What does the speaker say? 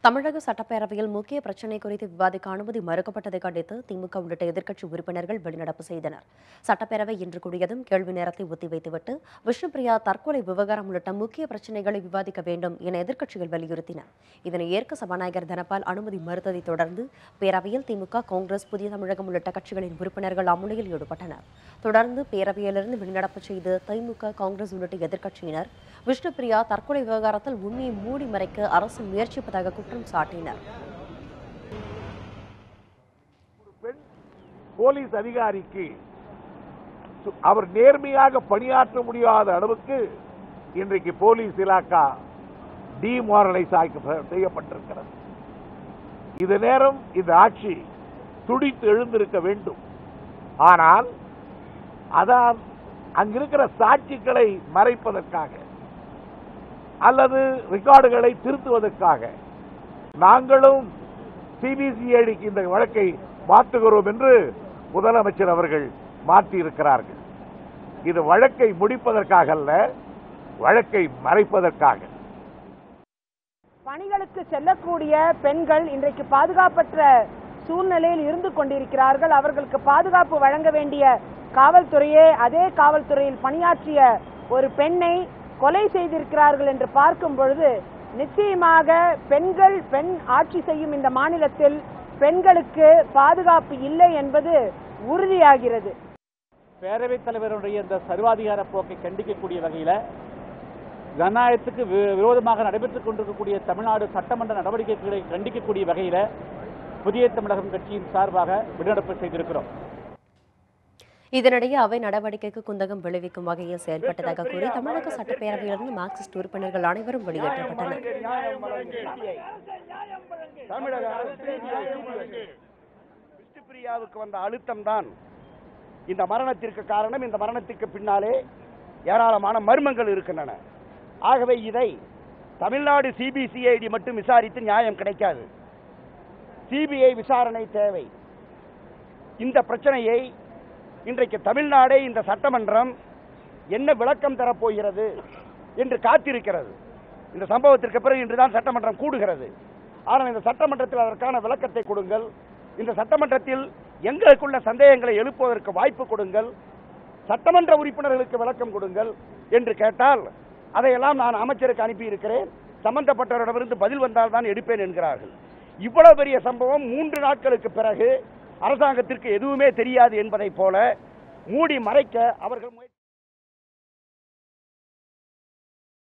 தமிழக சட்டப்பேரவையில் முக்கிய பிரச்சினை குறித்து விவாதிக்க அனுமதி மறுக்கப்பட்டதை கண்டித்து திமுக உள்ளிட்ட எதிர்க்கட்சி உறுப்பினர்கள் வெளிநடப்பு செய்தனர். சட்டப்பேரவை இன்று கூடியதும் கேள்வி நேரத்தை ஒத்திவைத்துவிட்டு விஷ்ணுபிரியா தற்கொலை விவகாரம் உள்ளிட்ட முக்கிய பிரச்சினைகளை விவாதிக்க வேண்டும் என எதிர்க்கட்சிகள் வலியுறுத்தின. இதனை ஏற்க சபாநாயகர் தனபால் அனுமதி மறுத்ததை தொடர்ந்து பேரவையில் திமுக, காங்கிரஸ், புதிய தமிழகம் உள்ளிட்ட கட்சிகளின் உறுப்பினர்கள் அமுனையில் ஈடுபட்டனர். தொடர்ந்து பேரவையிலிருந்து வெளிநடப்பு செய்த திமுக, காங்கிரஸ் உள்ளிட்ட எதிர்க்கட்சியினர் விஷ்ணுபிரியா தற்கொலை விவகாரத்தில் உண்மையை மூடி மறைக்க அரசு முயற்சிப்பதாக குற்றம் சாட்டினர். போலீஸ் அதிகாரிக்கு அவர் நேர்மையாக பணியாற்ற முடியாத அளவுக்கு இன்றைக்கு போலீஸ் இலாக்கா டிமாரலைஸ் செய்யப்பட்டிருக்கிறது. இது நேரம் இந்த ஆட்சி துடித்து எழுந்திருக்க வேண்டும். ஆனால் அதான் அங்கிருக்கிற சாட்சிகளை மறைப்பதற்காக அல்லது ரெக்கார்டுகளை திருத்துவதற்காக நாங்களும் சிபிசிஐடிக்கு இந்த வழக்கை மாற்றுகிறோம் என்று முதலமைச்சர் அவர்கள் மாற்றியிருக்கிறார்கள். இது வழக்கை முடிப்பதற்காக அல்ல, வழக்கை மறைப்பதற்காக. பணிகளுக்கு செல்லக்கூடிய பெண்கள் இன்றைக்கு பாதுகாப்பற்ற சூழ்நிலையில் இருந்து கொண்டிருக்கிறார்கள். அவர்களுக்கு பாதுகாப்பு வழங்க வேண்டிய காவல்துறையே அதே காவல்துறையில் பணியாற்றிய ஒரு பெண்ணை கொலை செய்திருக்கிறார்கள் என்று பார்க்கும் பொழுது நிச்சயமாக பெண் ஆட்சி செய்யும் இந்த மாநிலத்தில் பெண்களுக்கு பாதுகாப்பு இல்லை என்பது உறுதியாகிறது. பேரவைத் தலைவருடைய இந்த சர்வாதிகார போக்கை கண்டிக்கக்கூடிய வகையில் ஜனநாயகத்துக்கு விரோதமாக நடைபெற்றுக் கொண்டிருக்கக்கூடிய தமிழ்நாடு சட்டமன்ற நடவடிக்கைகளை கண்டிக்கக்கூடிய வகையில் புதிய தமிழகம் கட்சியின் சார்பாக வெளிநடப்பு செய்திருக்கிறோம். இதனிடையே அவை நடவடிக்கைக்கு குந்தகம் விளைவிக்கும் வகையில் செயல்பட்டதாக கூறி தமிழக சட்டப்பேரவையிலிருந்து மார்க்சிஸ்ட் உறுப்பினர்கள் அனைவரும் வெளியேற்றப்பட்டனர். விஷ்ணுபிரியாவுக்கு வந்த அழுத்தம் தான் இந்த மரணத்திற்கு காரணம். இந்த மரணத்திற்கு பின்னாலே ஏராளமான மர்மங்கள் இருக்கின்றன. ஆகவே இதை தமிழ்நாடு சிபிசிஐடி மட்டும் விசாரித்து நியாயம் கிடைக்காது. சிபிஐ விசாரணை தேவை. இந்த பிரச்சனையை இன்றைக்கு தமிழ்நாடே இந்த சட்டமன்றம் என்ன விளக்கம் தரப்போகிறது என்று காத்திருக்கிறது. இந்த சம்பவத்திற்கு பிறகு இன்றுதான் சட்டமன்றம் கூடுகிறது. ஆனால் இந்த சட்டமன்றத்தில் அதற்கான விளக்கத்தை கொடுங்கள். இந்த சட்டமன்றத்தில் எங்களுக்குள்ள சந்தேகங்களை எழுப்புவதற்கு வாய்ப்பு கொடுங்கள். சட்டமன்ற உறுப்பினர்களுக்கு விளக்கம் கொடுங்கள் என்று கேட்டால் அதையெல்லாம் நான் அமைச்சருக்கு அனுப்பியிருக்கிறேன், சம்பந்தப்பட்டவரிடமிருந்து பதில் வந்தால் தான் எடுப்பேன் என்கிறார்கள். இவ்வளவு பெரிய சம்பவம் 3 நாட்களுக்கு பிறகு அரசாங்கத்திற்கு எதுவுமே தெரியாது என்பதை போல மூடி மறைக்க அவர்கள்